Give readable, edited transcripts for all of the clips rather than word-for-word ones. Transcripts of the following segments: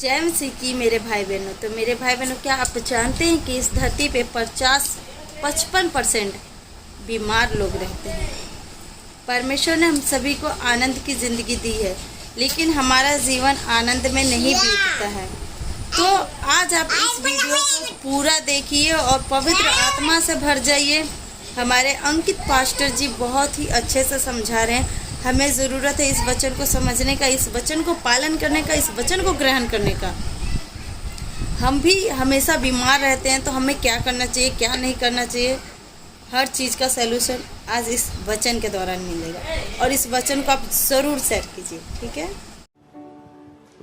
जय मसीह की मेरे भाई बहनों। तो मेरे भाई बहनों, क्या आप जानते हैं कि इस धरती पे 55% बीमार लोग रहते हैं। परमेश्वर ने हम सभी को आनंद की ज़िंदगी दी है, लेकिन हमारा जीवन आनंद में नहीं बीतता है। तो आज आप इस वीडियो को पूरा देखिए और पवित्र आत्मा से भर जाइए। हमारे अंकित पास्टर जी बहुत ही अच्छे से समझा रहे हैं। हमें ज़रूरत है इस वचन को समझने का, इस वचन को पालन करने का, इस वचन को ग्रहण करने का। हम भी हमेशा बीमार रहते हैं, तो हमें क्या करना चाहिए, क्या नहीं करना चाहिए, हर चीज़ का सलूशन आज इस वचन के दौरान मिलेगा। और इस वचन को आप ज़रूर शेयर कीजिए, ठीक है।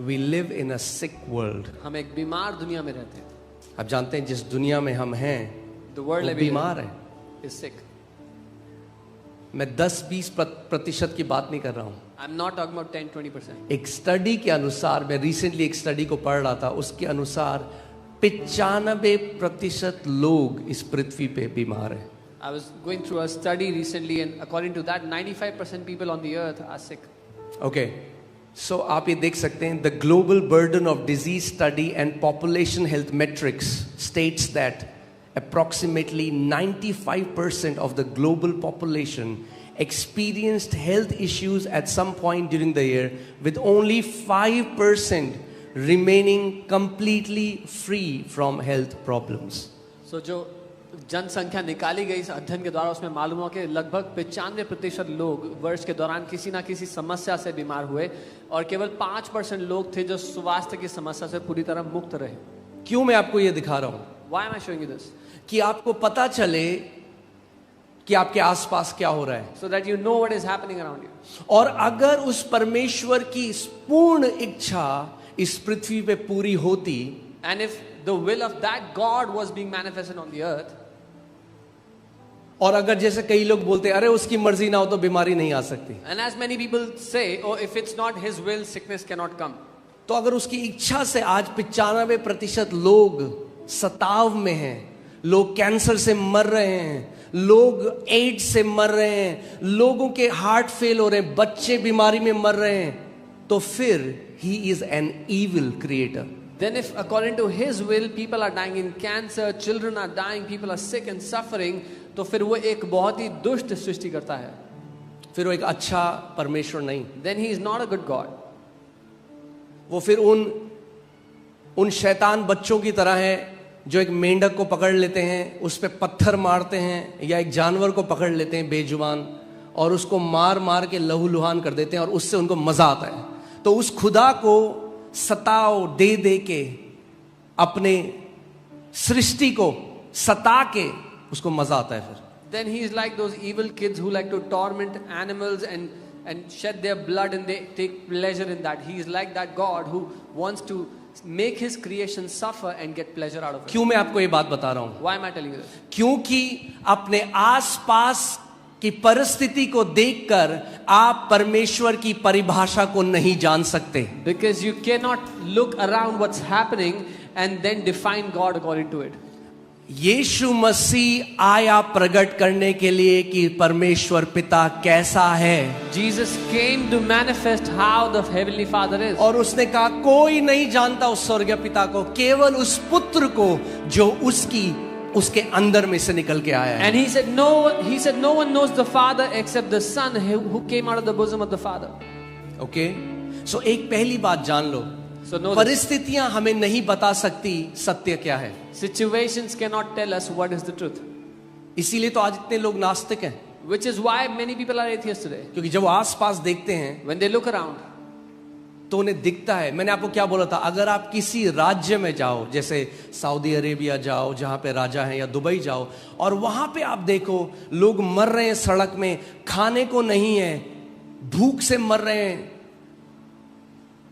We live in a sick world. हम एक बीमार दुनिया में रहते हैं। आप जानते हैं जिस दुनिया में हम हैं The world वो बीमार है। is sick. मैं 10-20% की बात नहीं कर रहा हूँ। I'm not talking about 10-20%. एक स्टडी के अनुसार, मैं रिसेंटली एक स्टडी को पढ़ रहा था, उसके अनुसार 95% लोग इस पृथ्वी पे बीमार हैं। I was going through a study recently, and according to that, 95% people on the earth are sick. Okay, so आप ये देख सकते हैं, the global burden of disease study and population health metrics states that approximately 95% of the global population experienced health issues at some point during the year, with only 5% remaining completely free from health problems. So जो जनसंख्या निकाली गई इस अध्ययन के द्वारा, उसमें मालूम हुआ कि लगभग 95% लोग वर्ष के दौरान किसी ना किसी समस्या से बीमार हुए, और केवल 5% लोग थे जो स्वास्थ्य की समस्या से पूरी तरह मुक्त रहे। क्यों मैं आपको ये दिखा रहा हूँ? Why am I showing you this? कि आपको पता चले कि आपके आसपास क्या हो रहा है, So that you know what is happening around you. और अगर उस परमेश्वर की पूर्ण इच्छा इस पृथ्वी पे पूरी होती, And if the will of that God was being manifested on the earth, और अगर जैसे कई लोग बोलते हैं अरे उसकी मर्जी ना हो तो बीमारी नहीं आ सकती, and as many people say, oh, if it's not His will, sickness cannot come. तो अगर उसकी इच्छा से आज 95% लोग सताव में हैं, लोग कैंसर से मर रहे हैं, लोग एड्स से मर रहे हैं, लोगों के हार्ट फेल हो रहे हैं, बच्चे बीमारी में मर रहे हैं, तो फिर he is an evil creator. Then if according to His will people are dying in cancer, children are dying, people are sick and suffering, तो फिर वो एक बहुत ही दुष्ट सृष्टि करता है। फिर वो एक अच्छा परमेश्वर नहीं, Then He is not a good God. वो फिर उन शैतान बच्चों की तरह है जो एक मेंढक को पकड़ लेते हैं, उस पे पत्थर मारते हैं, या एक जानवर को पकड़ लेते हैं बेजुबान और उसको मार मार के लहूलुहान कर देते हैं, और उससे उनको मजा आता है। तो उस खुदा को सताओ दे दे के, अपने सृष्टि को सता के उसको मजा आता है फिर। Then He is like those evil kids who like to torment animals and shed their blood, and they take pleasure in that. He is like that God who wants to make His creation suffer and get pleasure out of it. क्यों मैं आपको ये बात बता रहा हूं? Why am I telling you this? क्योंकि अपने आसपास की परिस्थिति को देखकर आप परमेश्वर की परिभाषा को नहीं जान सकते। Because you cannot look around what's happening and then define God according to it. यीशु मसीह आया प्रकट करने के लिए कि परमेश्वर पिता कैसा है। Jesus came to manifest how the heavenly Father is. और उसने कहा कोई नहीं जानता उस स्वर्गीय पिता को, केवल उस पुत्र को जो उसके अंदर में से निकल के आया है। And he said no one knows the Father except the Son who came out of the bosom of the Father. Okay, so एक पहली बात जान लो, So know this. परिस्थितियां हमें नहीं बता सकती सत्य क्या है। Situations cannot tell us what is the truth. इसीलिए तो आज इतने लोग नास्तिक हैं, Which is why many people are atheists today. क्योंकि जब आसपास देखते हैं When they look around, तो उन्हें दिखता है। मैंने आपको क्या बोला था, अगर आप किसी राज्य में जाओ, जैसे सऊदी अरेबिया जाओ जहां पे राजा है, या दुबई जाओ, और वहां पे आप देखो लोग मर रहे हैं सड़क में, खाने को नहीं है, भूख से मर रहे हैं,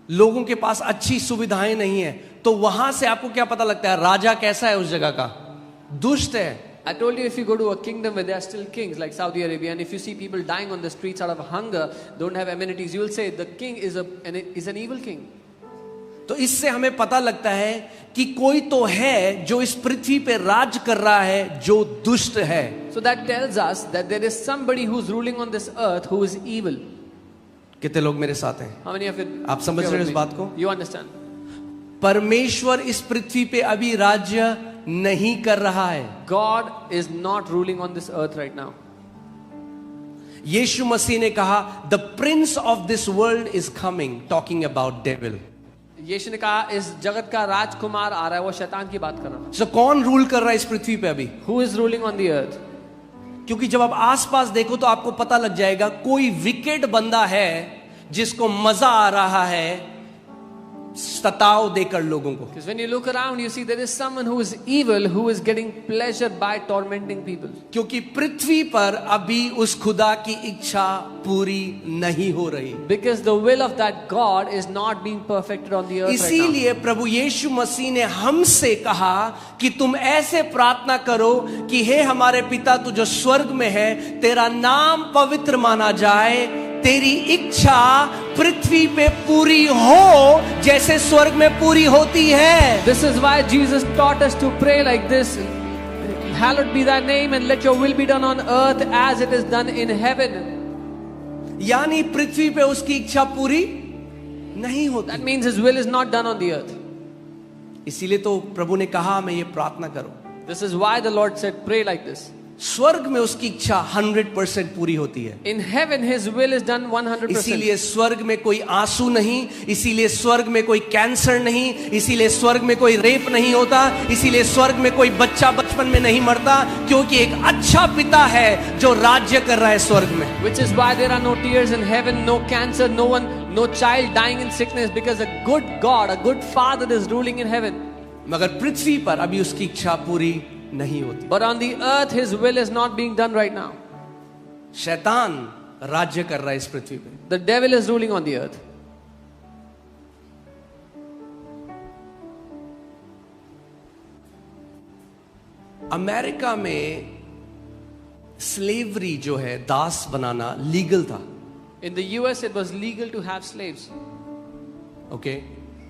लोगों के पास अच्छी सुविधाएं नहीं है, तो वहां से आपको क्या पता लगता है राजा कैसा है उस जगह का? दुष्ट है। I told you, if you go to a kingdom where there are still kings like Saudi Arabia, and if you see people dying on the streets out of hunger, don't have amenities, you will say the king is an evil king. तो इससे हमें पता लगता है कि कोई तो है जो इस पृथ्वी पे राज कर रहा है जो दुष्ट है। So that tells us that there is somebody who's ruling on this earth who is evil. कितने लोग मेरे साथ हैं? How many of you? आप समझ रहे हो इस बात को? You understand? परमेश्वर इस पृथ्वी पे अभी राज्य नहीं कर रहा है। God is not ruling on this earth right now. यीशु मसीह ने कहा the prince of this world is coming, talking about devil. यीशु ने कहा इस जगत का राजकुमार आ रहा है, वो शैतान की बात कर रहा है। सो कौन रूल कर रहा है इस पृथ्वी पे अभी? Who is ruling on the earth? क्योंकि जब आप आसपास देखो तो आपको पता लग जाएगा कोई विकेट बंदा है जिसको मजा आ रहा है सताव देकर लोगों को। Because when you look around, you see there is someone who is evil, who is getting pleasure by tormenting people. क्योंकि पृथ्वी पर अभी उस खुदा की इच्छा पूरी नहीं हो रही। Because the will of that God is not being perfected on the earth right now. इसीलिए प्रभु यीशु मसीह ने हमसे कहा कि तुम ऐसे प्रार्थना करो कि हे हमारे पिता तू जो स्वर्ग में है, तेरा नाम पवित्र माना जाए, तेरी इच्छा पृथ्वी पे पूरी हो जैसे स्वर्ग में पूरी होती है। This is why Jesus taught us to pray like this. Hallowed be thy name and let your will be done on earth as it is done in heaven. यानी पृथ्वी पे उसकी इच्छा पूरी नहीं होती। That means his will is not done on the earth. इसीलिए तो प्रभु ने कहा मैं ये प्रार्थना करो। This is why the Lord said pray like this. स्वर्ग में उसकी इच्छा 100% पूरी होती है। In heaven his will is done 100%. इसीलिए स्वर्ग में कोई आंसू नहीं, इसीलिए स्वर्ग में कोई कैंसर नहीं, इसीलिए स्वर्ग में कोई रेप नहीं होता, इसीलिए स्वर्ग में कोई बच्चा बचपन में नहीं मरता, क्योंकि एक अच्छा पिता है जो राज्य कर रहा है स्वर्ग में। Which is why there are no tears in heaven, no cancer, no child dying in sickness, because a good God, a good father is ruling in heaven. मगर पृथ्वी पर अभी उसकी इच्छा पूरी नहीं होती। But on the earth his will is not being done right now. शैतान राज्य कर रहा है इस पृथ्वी पे। The devil is ruling on the earth. America में स्लेवरी जो है, दास बनाना लीगल था। In the US it was legal to have slaves. Okay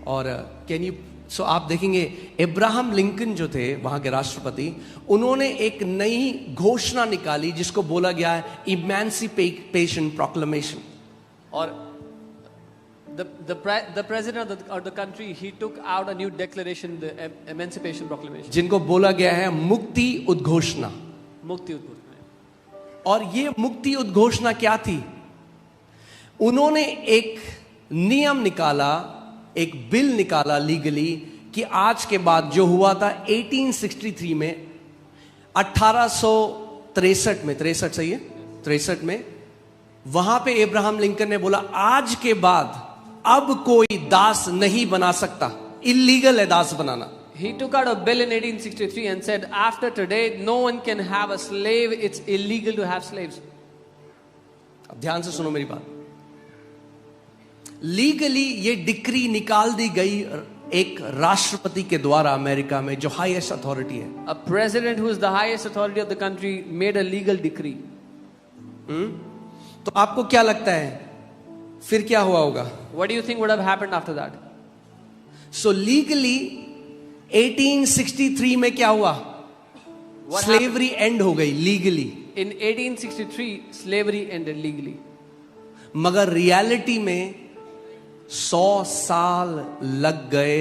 और कैन यू सो आप देखेंगे अब्राहम लिंकन जो थे वहां के राष्ट्रपति, उन्होंने एक नई घोषणा निकाली जिसको बोला गया है इमेंसिपेशन प्रोक्लेमेशन। और the president of the country, he took out a new declaration, the Emancipation Proclamation. जिनको बोला गया है मुक्ति उद्घोषणा। मुक्ति उद्घोषणा। और ये मुक्ति उद्घोषणा क्या थी? उन्होंने एक नियम निकाला, एक बिल निकाला लीगली कि आज के बाद जो हुआ था 1863 में, 1863 में, 63 सही है, 63 में, वहां पे अब्राहम लिंकन ने बोला आज के बाद अब कोई दास नहीं बना सकता, इलीगल है दास बनाना। He took out a bill in 1863 and said after today no one can have a slave, it's illegal to have slaves. अब ध्यान से सुनो मेरी बात। लीगली ये डिक्री निकाल दी गई एक राष्ट्रपति के द्वारा अमेरिका में, जो हाईएस्ट अथॉरिटी है। A president who is the highest authority of the country made a legal decree. तो आपको क्या लगता है फिर क्या हुआ होगा? What do you think would have happened after that? So legally 1863 में क्या हुआ? स्लेवरी एंड हो गई legally. In 1863 slavery ended legally. मगर रियलिटी में 100 साल लग गए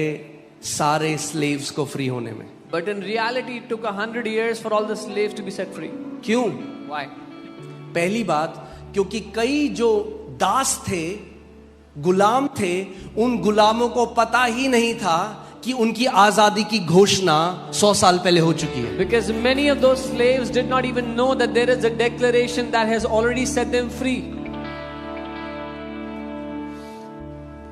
सारे स्लेव्स को फ्री होने में। But in reality it took 100 years for all the slaves to be set free. क्यों? Why? पहली बात, क्योंकि कई जो दास थे, गुलाम थे, उन गुलामों को पता ही नहीं था कि उनकी आजादी की घोषणा 100 साल पहले हो चुकी है। Because many of those slaves did not even know that there is a declaration that has already set them free.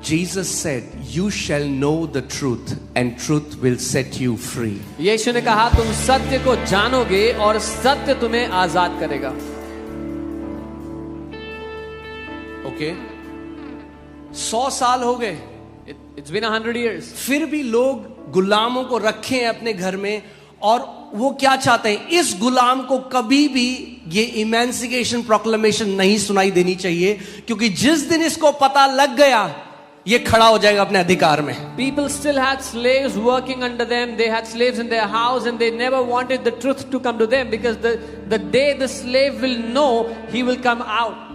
Jesus said, "You shall know the truth, and truth will set you free." यीशु ने कहा तुम सत्य को जानोगे और सत्य तुम्हें आजाद करेगा। ओके 100 साल हो गए, It's been 100 years. फिर भी लोग गुलामों को रखे हैं अपने घर में, और वो क्या चाहते हैं? इस गुलाम को कभी भी ये इमेंसिपेशन प्रोक्लेमेशन नहीं सुनाई देनी चाहिए, क्योंकि जिस दिन इसको पता लग गया ये खड़ा हो जाएगा अपने अधिकार में। People still had slaves working under them. They had slaves in their house and they never wanted the truth to come to them, because the day the slave will know, he will come out.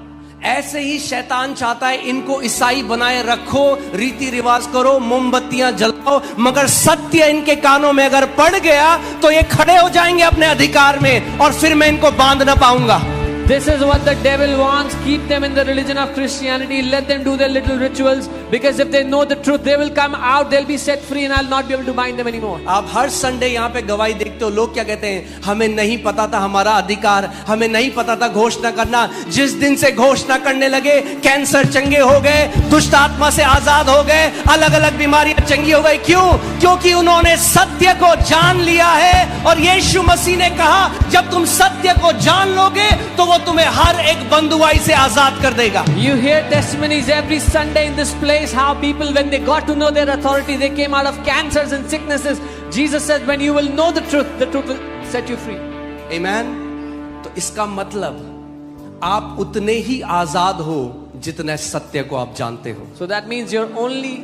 ऐसे ही शैतान चाहता है इनको ईसाई बनाए रखो, रीति रिवाज करो, मोमबत्तियां जलाओ, हो, मगर सत्य इनके कानों में अगर पड़ गया तो ये खड़े हो जाएंगे अपने अधिकार में और फिर मैं इनको बांध ना पाऊंगा। This is what the devil wants. Keep them in the religion of Christianity. Let them do their little rituals. Because if they know the truth, they will come out. They'll be set free and I'll not be able to bind them anymore. आप हर Sunday यहाँ पे गवाही देखते हो, लोग क्या कहते हैं, हमें नहीं पता था हमारा अधिकार, हमें नहीं पता था घोषणा करना। जिस दिन से घोषणा करने लगे, कैंसर चंगे हो गए, दुष्ट आत्मा से आजाद हो गए, अलग अलग बीमारियां चंगी हो गई। क्यों? क्योंकि उन्होंने सत्य को जान लिया है। और यीशु मसीह ने कहा, जब तुम सत्य को जान लोगे तो वो तुम्हें हर एक बंधुआई से आजाद कर देगा। You hear testimonies every Sunday in this place how people, when they got to know their authority, they came out of cancers and sicknesses. Jesus said, when you will know the truth will set you free. Amen. तो इसका मतलब आप उतने ही आजाद हो जितने सत्य को आप जानते हो। So that means you're only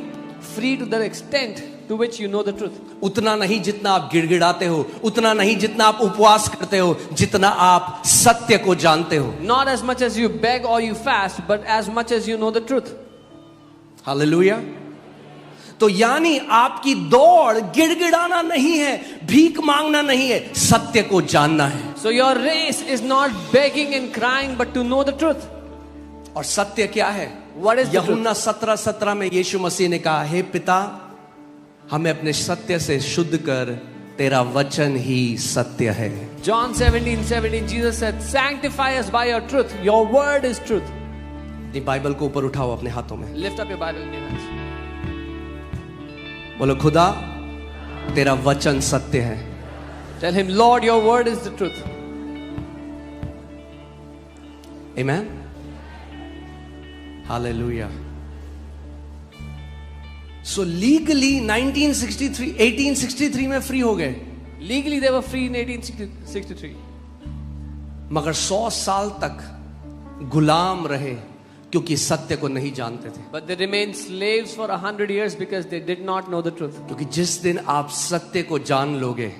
free to the extent to which you know the truth. उतना नहीं जितना आप गिड़गिड़ाते हो, उतना नहीं जितना आप उपवास करते हो, जितना आप सत्य को जानते हो। Not as much as you beg or you fast, but as much as you know the truth. Hallelujah. तो यानी आपकी दौड़ गिड़गिड़ाना नहीं है, भीख मांगना नहीं है, सत्य को जानना है। So your race is not begging and crying, but to know the truth. और सत्य क्या है? What is the truth? यूहन्ना 17:17 में यीशु मसीह ने कहा, हे पिता, हमें अपने सत्य से शुद्ध कर, तेरा वचन ही सत्य है। John 17:17, Jesus said, sanctify us by your truth. Your word is truth. अपनी बाइबल को ऊपर उठाओ अपने हाथों में, Lift up your Bible in your hands. बोलो, खुदा तेरा वचन सत्य है। Tell him, Lord, your word is the truth. Amen. Hallelujah. So legally 1863 में फ्री हो गए, Legally they were free in 1863. मगर 100 साल तक गुलाम रहे क्योंकि सत्य को नहीं जानते थे। But they remained slaves for 100 years because they did not know the truth. क्योंकि जिस दिन आप सत्य को जान लोगे,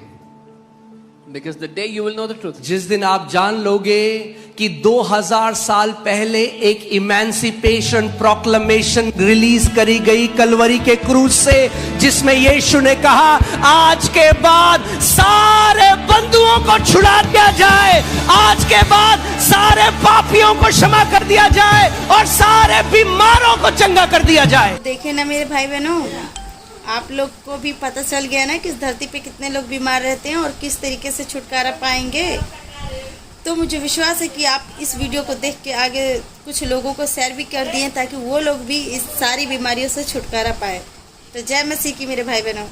Because the day you will know the truth. जिस दिन आप जान लोगे कि 2000 साल पहले एक इमेंसिपेशन प्रोक्लेमेशन रिलीज करी गई कलवरी के क्रूज से, जिसमें यीशु ने कहा, आज के बाद सारे बंधुओं को छुड़ा दिया जाए, आज के बाद सारे पापियों को क्षमा कर दिया जाए और सारे बीमारों को चंगा कर दिया जाए। देखे ना मेरे भाई बहनों, आप लोग को भी पता चल गया ना कि इस धरती पे कितने लोग बीमार रहते हैं और किस तरीके से छुटकारा पाएंगे। तो मुझे विश्वास है कि आप इस वीडियो को देख के आगे कुछ लोगों को शेयर भी कर दिए ताकि वो लोग भी इस सारी बीमारियों से छुटकारा पाए। तो जय मसीह की मेरे भाई बहनों।